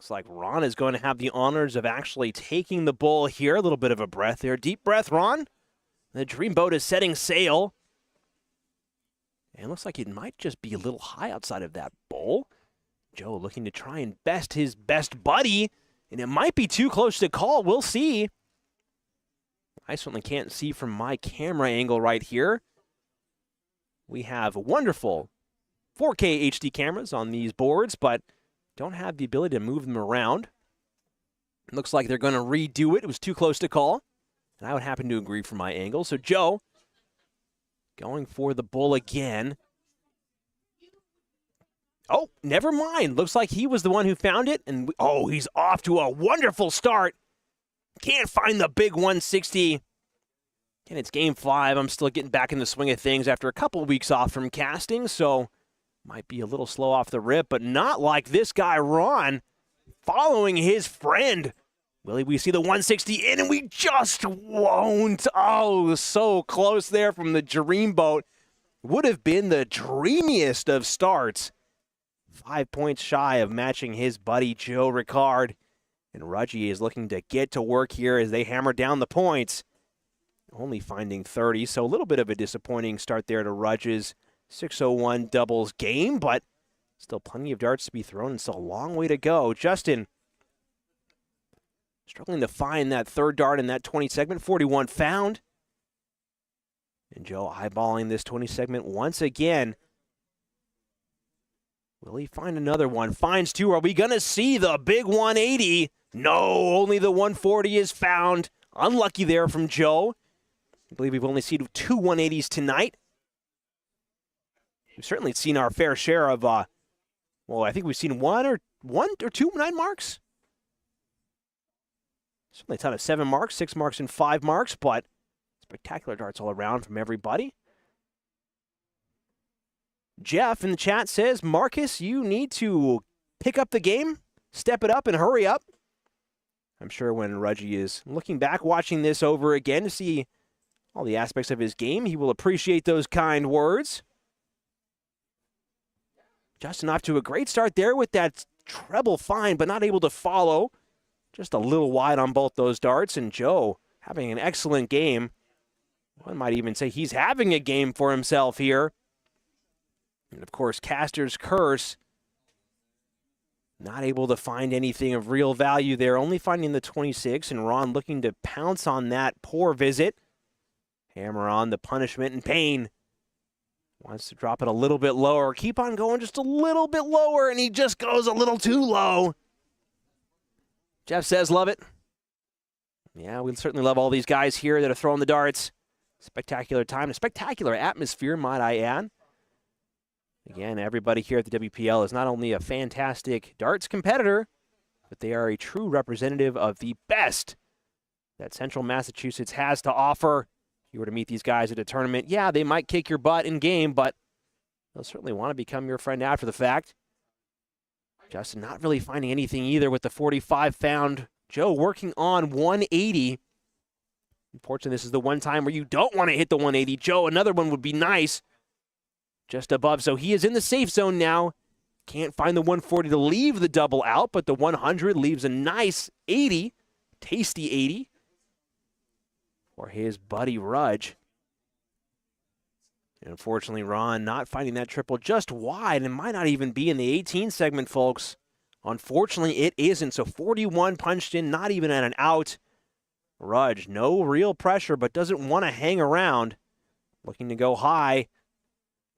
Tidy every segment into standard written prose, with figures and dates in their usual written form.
Looks like Ron is going to have the honors of actually taking the bowl here. A little bit of a breath there. Deep breath, Ron. The dreamboat is setting sail. And it looks like it might just be a little high outside of that bowl. Joe looking to try and best his best buddy. And it might be too close to call. We'll see. I certainly can't see from my camera angle right here. We have wonderful 4K HD cameras on these boards, but don't have the ability to move them around. It looks like they're going to redo it. It was too close to call. And I would happen to agree from my angle. So Joe going for the bull again. Oh, never mind. Looks like he was the one who found it. And he's off to a wonderful start. Can't find the big 160. And it's game 5. I'm still getting back in the swing of things after a couple weeks off from casting, so might be a little slow off the rip, but not like this guy, Ron, following his friend. Will we see the 160 in, and we just won't. Oh, so close there from the dreamboat. Would have been the dreamiest of starts. 5 points shy of matching his buddy Joe Ricard. And Rudge is looking to get to work here as they hammer down the points. Only finding 30, so a little bit of a disappointing start there to Rudge's 601 doubles game, but still plenty of darts to be thrown and still a long way to go. Justin struggling to find that third dart in that 20 segment. 41 found. And Joe eyeballing this 20 segment once again. Will he find another one? Finds 2. Are we going to see the big 180? No, only the 140 is found. Unlucky there from Joe. I believe we've only seen 2 180s tonight. We've certainly seen our fair share of, I think we've seen one or two 9 marks. Certainly a ton of 7 marks, 6 marks, and 5 marks, but spectacular darts all around from everybody. Jeff in the chat says, Marcus, you need to pick up the game, step it up, and hurry up. I'm sure when Rudge is looking back, watching this over again to see all the aspects of his game, he will appreciate those kind words. Justin off to a great start there with that treble find, but not able to follow. Just a little wide on both those darts, and Joe having an excellent game. One might even say he's having a game for himself here. And of course, Caster's curse. Not able to find anything of real value there, only finding the 26, and Ron looking to pounce on that poor visit. Hammer on the punishment and pain. Wants to drop it a little bit lower. Keep on going just a little bit lower, and he just goes a little too low. Jeff says, love it. Yeah, we certainly love all these guys here that are throwing the darts. Spectacular time, a spectacular atmosphere, might I add. Again, everybody here at the WPL is not only a fantastic darts competitor, but they are a true representative of the best that Central Massachusetts has to offer. If you were to meet these guys at a tournament, yeah, they might kick your butt in game, but they'll certainly want to become your friend after the fact. Justin not really finding anything either with the 45 found. Joe working on 180. Unfortunately, this is the one time where you don't want to hit the 180. Joe, another one would be nice. Just above, so he is in the safe zone now. Can't find the 140 to leave the double out, but the 100 leaves a nice 80, tasty 80 for his buddy Rudge. And unfortunately, Ron not finding that triple just wide, and might not even be in the 18 segment, folks. Unfortunately, it isn't, so 41 punched in, not even at an out. Rudge, no real pressure, but doesn't want to hang around. Looking to go high.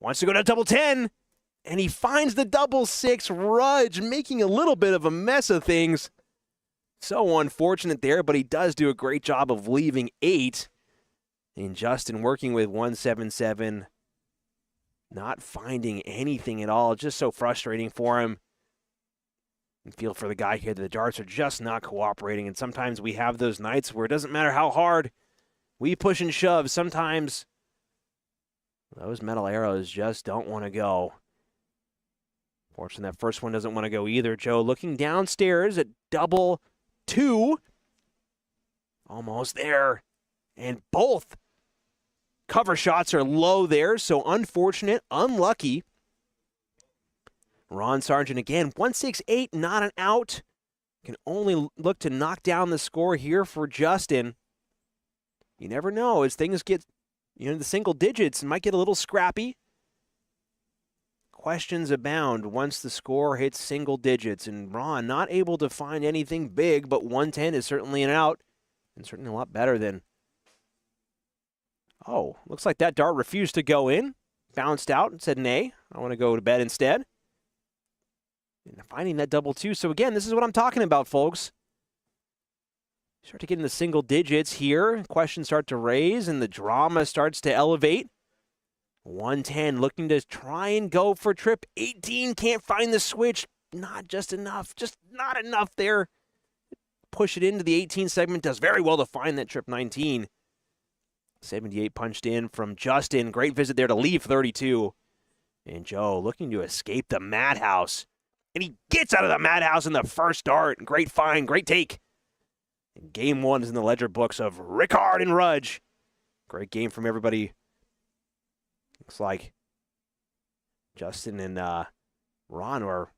Wants to go to double 10, and he finds the double 6. Rudge making a little bit of a mess of things. So unfortunate there, but he does do a great job of leaving 8. And Justin working with 177, not finding anything at all. Just so frustrating for him. And feel for the guy here that the darts are just not cooperating. And sometimes we have those nights where it doesn't matter how hard we push and shove. Sometimes those metal arrows just don't want to go. Fortunately, that first one doesn't want to go either. Joe looking downstairs at double 2. Almost there. And both cover shots are low there, so unfortunate, unlucky. Ron Sargent again, 168, not an out. Can only look to knock down the score here for Justin. You never know. As things get, the single digits, it might get a little scrappy. Questions abound once the score hits single digits. And Ron not able to find anything big, but 110 is certainly an out. And certainly a lot better than... Oh, looks like that dart refused to go in. Bounced out and said, nay, I want to go to bed instead. And finding that double two. So again, this is what I'm talking about, folks. Start to get in the single digits here. Questions start to raise and the drama starts to elevate. 110 looking to try and go for trip 18. Can't find the switch. Not just enough. Just not enough there. Push it into the 18 segment. Does very well to find that trip 19. 78 punched in from Justin. Great visit there to leave 32. And Joe looking to escape the madhouse. And he gets out of the madhouse in the first dart. Great find, great take. And game one is in the ledger books of Ricard and Rudge. Great game from everybody. Looks like Justin and Ron were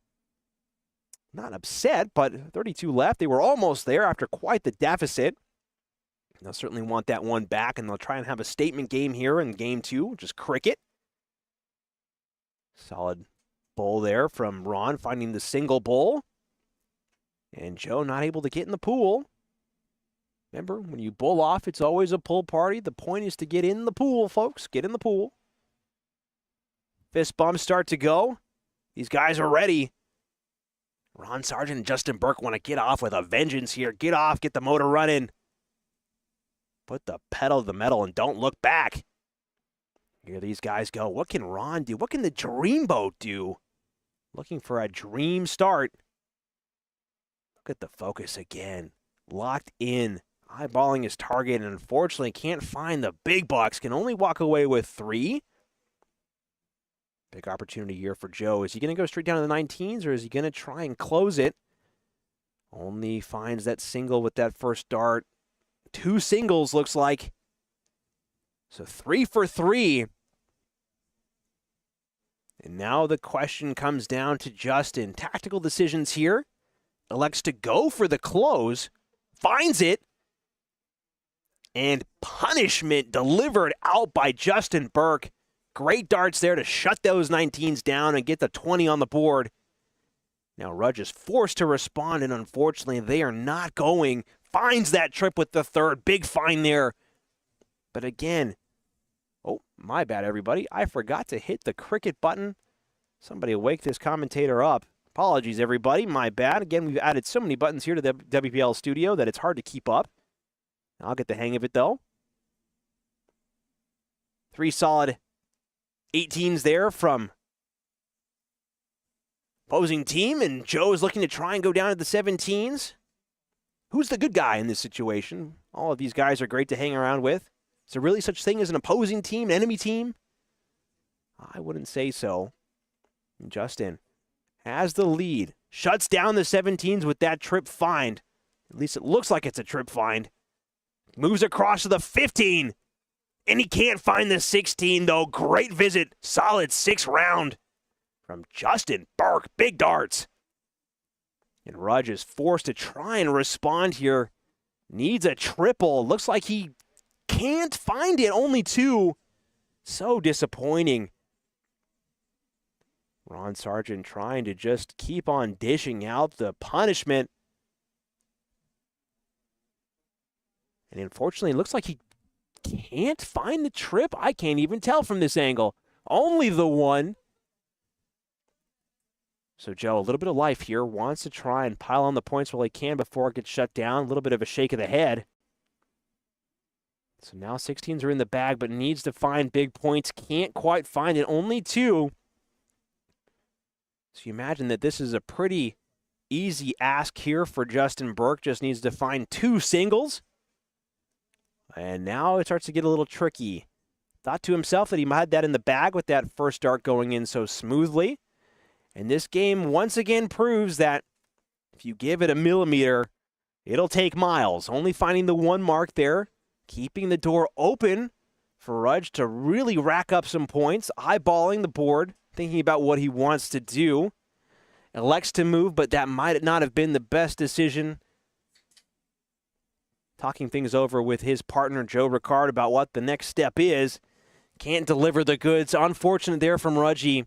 not upset, but 32 left. They were almost there after quite the deficit. They'll certainly want that one back, and they'll try and have a statement game here in game two, which is cricket. Solid bowl there from Ron, finding the single bowl. And Joe not able to get in the pool. Remember, when you bowl off, it's always a pool party. The point is to get in the pool, folks. Get in the pool. Fist bumps start to go. These guys are ready. Ron Sargent and Justin Burke want to get off with a vengeance here. Get off, get the motor running. Put the pedal to the metal and don't look back. Here these guys go. What can Ron do? What can the Dreamboat do? Looking for a dream start. Look at the focus again. Locked in. Eyeballing his target and unfortunately can't find the big bucks. Can only walk away with 3. Big opportunity here for Joe. Is he going to go straight down to the 19s or is he going to try and close it? Only finds that single with that first dart. 2 singles looks like. So 3 for 3. And now the question comes down to Justin. Tactical decisions here. Elects to go for the close. Finds it. And punishment delivered out by Justin Burke. Great darts there to shut those 19s down and get the 20 on the board. Now Rudge is forced to respond, and unfortunately they are not going. Finds that trip with the third. Big find there. But again, oh, my bad, everybody. I forgot to hit the cricket button. Somebody wake this commentator up. Apologies, everybody. My bad. Again, we've added so many buttons here to the WPL studio that it's hard to keep up. I'll get the hang of it, though. 3 solid 18s there from opposing team, and Joe's looking to try and go down to the 17s. Who's the good guy in this situation? All of these guys are great to hang around with. Is there really such thing as an opposing team, an enemy team? I wouldn't say so. And Justin has the lead. Shuts down the 17s with that trip find. At least it looks like it's a trip find. Moves across to the 15. And he can't find the 16, though. Great visit. Solid 6 round from Justin Burke. Big darts. And Rudge is forced to try and respond here. Needs a triple. Looks like he can't find it. Only 2. So disappointing. Ron Sargent trying to just keep on dishing out the punishment. And unfortunately, it looks like he can't find the trip. I can't even tell from this angle. Only the 1. So Joe, a little bit of life here. Wants to try and pile on the points while he can before it gets shut down. A little bit of a shake of the head. So now 16s are in the bag, but needs to find big points. Can't quite find it. Only 2. So you imagine that this is a pretty easy ask here for Justin Burke. Just needs to find 2 singles. And now it starts to get a little tricky. Thought to himself that he had that in the bag with that first dart going in so smoothly. And this game once again proves that if you give it a millimeter, it'll take miles. Only finding the 1 mark there. Keeping the door open for Rudge to really rack up some points. Eyeballing the board. Thinking about what he wants to do. elects to move, but that might not have been the best decision. Talking things over with his partner, Joe Ricard, about what the next step is. Can't deliver the goods. Unfortunate there from Rudge.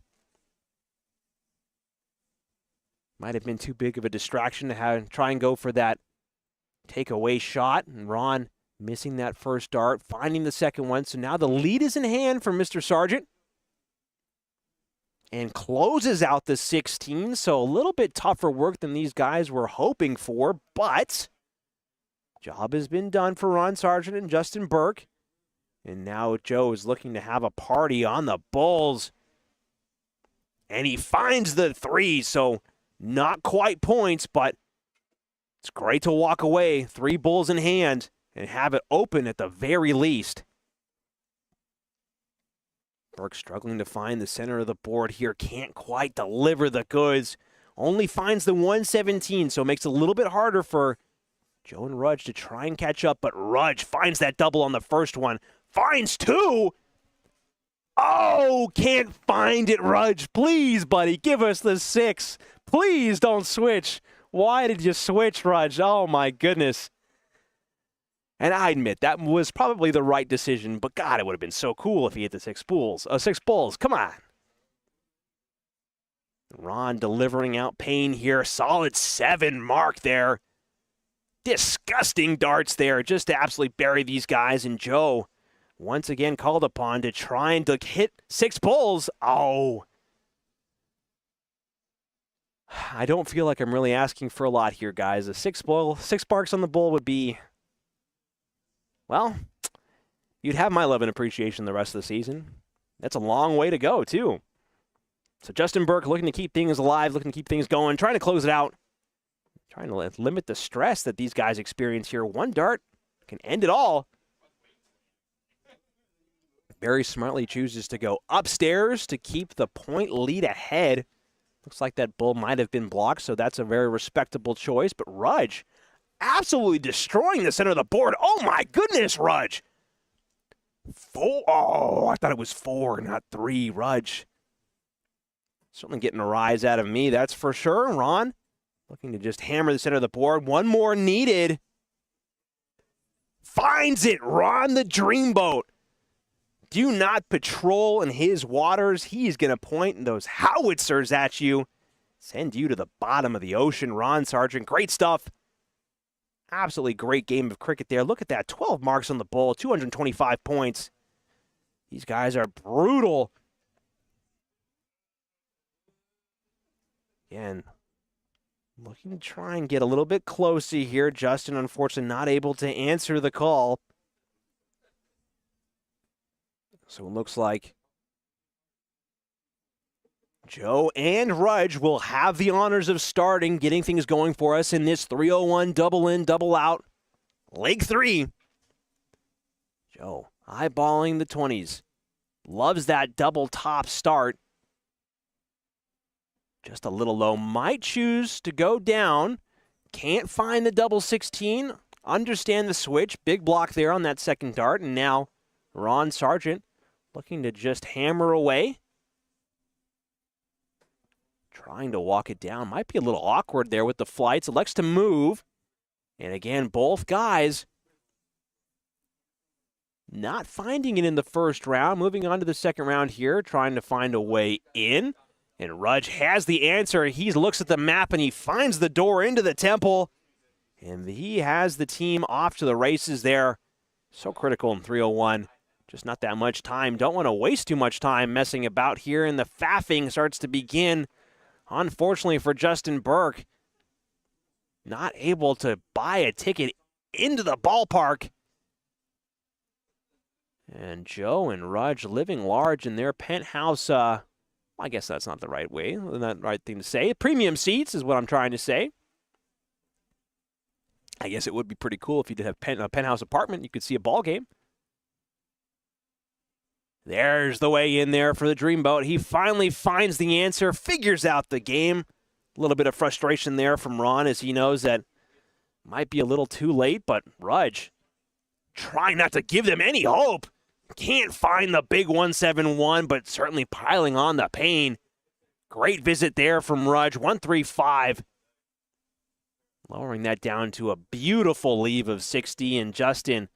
Might have been too big of a distraction to try and go for that takeaway shot. And Ron missing that first dart, finding the second one. So now the lead is in hand for Mr. Sargent. And closes out the 16. So a little bit tougher work than these guys were hoping for. But job has been done for Ron Sargent and Justin Burke. And now Joe is looking to have a party on the Bulls. And he finds the three, so not quite points, but it's great to walk away, 3 Bulls in hand, and have it open at the very least. Burke struggling to find the center of the board here, can't quite deliver the goods. Only finds the 117, so it makes it a little bit harder for Joe and Rudge to try and catch up, but Rudge finds that double on the first one. Finds 2. Oh, can't find it, Rudge. Please, buddy, give us the 6. Please don't switch. Why did you switch, Rudge? Oh, my goodness. And I admit, that was probably the right decision, but God, it would have been so cool if he hit the 6 bulls. 6 bulls, come on. Ron delivering out pain here. Solid 7 mark there. Disgusting darts there, just to absolutely bury these guys. And Joe, once again called upon to try and to hit 6 bulls. Oh. I don't feel like I'm really asking for a lot here, guys. A 6 marks on the bull would be, well, you'd have my love and appreciation the rest of the season. That's a long way to go, too. So Justin Burke looking to keep things alive, looking to keep things going, trying to close it out. Trying to limit the stress that these guys experience here. 1 dart can end it all. Very smartly chooses to go upstairs to keep the point lead ahead. Looks like that bull might have been blocked, so that's a very respectable choice. But Rudge absolutely destroying the center of the board. Oh, my goodness, Rudge. 4. Oh, I thought it was 4, not 3. Rudge certainly getting a rise out of me, that's for sure. Ron looking to just hammer the center of the board. 1 more needed. Finds it, Ron the Dreamboat. Do not patrol in his waters. He's going to point those howitzers at you. Send you to the bottom of the ocean, Ron Sargent. Great stuff. Absolutely great game of cricket there. Look at that, 12 marks on the bull, 225 points. These guys are brutal. Again, looking to try and get a little bit closer here. Justin, unfortunately, not able to answer the call. So it looks like Joe and Rudge will have the honors of starting, getting things going for us in this 301 double in, double out. Leg 3. Joe eyeballing the 20s. Loves that double top start. Just a little low. Might choose to go down. Can't find the double 16. Understand the switch. Big block there on that second dart. And now Ron Sargent looking to just hammer away. Trying to walk it down. Might be a little awkward there with the flights. Elects to move. And again, both guys not finding it in the first round. Moving on to the second round here. Trying to find a way in. And Rudge has the answer. He looks at the map and he finds the door into the temple. And he has the team off to the races there. So critical in 301. Just not that much time. Don't want to waste too much time messing about here. And the faffing starts to begin. Unfortunately for Justin Burke, not able to buy a ticket into the ballpark. And Joe and Rudge living large in their penthouse. I guess that's not the right way, not the right thing to say. Premium seats is what I'm trying to say. I guess it would be pretty cool if you did have a penthouse apartment. You could see a ball game. There's the way in there for the Dreamboat. He finally finds the answer, figures out the game. A little bit of frustration there from Ron as he knows that might be a little too late, but Rudge trying not to give them any hope. Can't find the big 171, but certainly piling on the pain. Great visit there from Rudge, 135. Lowering that down to a beautiful leave of 60, and Justin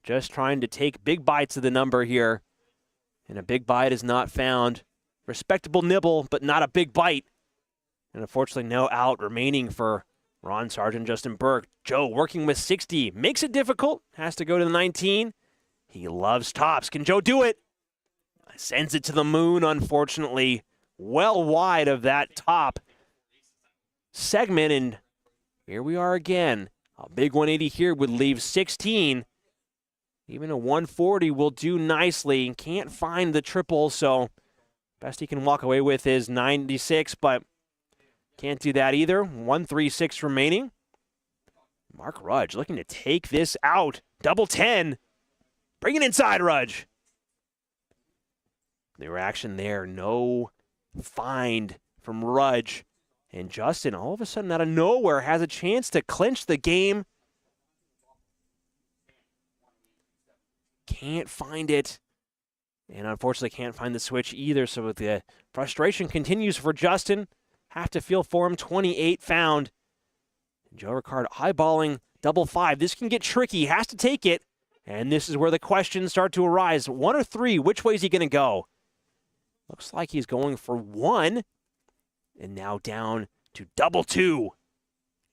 just trying to take big bites of the number here. And a big bite is not found. Respectable nibble, but not a big bite. And unfortunately, no out remaining for Ron Sargent, Justin Burke. Joe working with 60. Makes it difficult. Has to go to the 19. He loves tops. Can Joe do it? Sends it to the moon, unfortunately. Well wide of that top segment. And here we are again. A big 180 here would leave 16. Even a 140 will do nicely. Can't find the triple, so best he can walk away with is 96, but can't do that either. 136 remaining. Mark Rudge looking to take this out. Double 10. Bring it inside, Rudge. The reaction there, no find from Rudge. And Justin, all of a sudden, out of nowhere, has a chance to clinch the game. Can't find it. And unfortunately can't find the switch either. So the frustration continues for Justin. Have to feel for him. 28 found. And Joe Ricard eyeballing double 5. This can get tricky. Has to take it. And this is where the questions start to arise. 1 or 3, which way is he going to go? Looks like he's going for 1. And now down to double 2.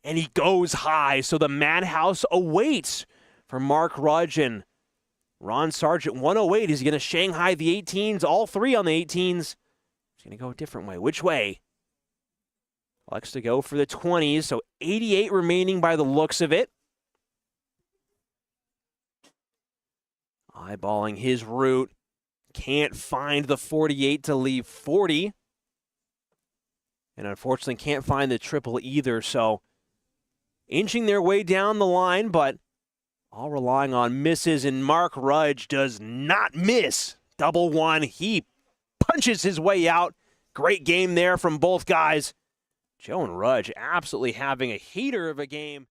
And he goes high. So the madhouse awaits for Mark Rudge and Ron Sargent. 108. He's going to Shanghai the 18s. All 3 on the 18s. He's going to go a different way. Which way? Likes to go for the 20s. So 88 remaining by the looks of it. Eyeballing his route. Can't find the 48 to leave 40. And unfortunately can't find the triple either. So inching their way down the line, but all relying on misses. And Mark Rudge does not miss. Double 1. He punches his way out. Great game there from both guys. Joe and Rudge absolutely having a heater of a game.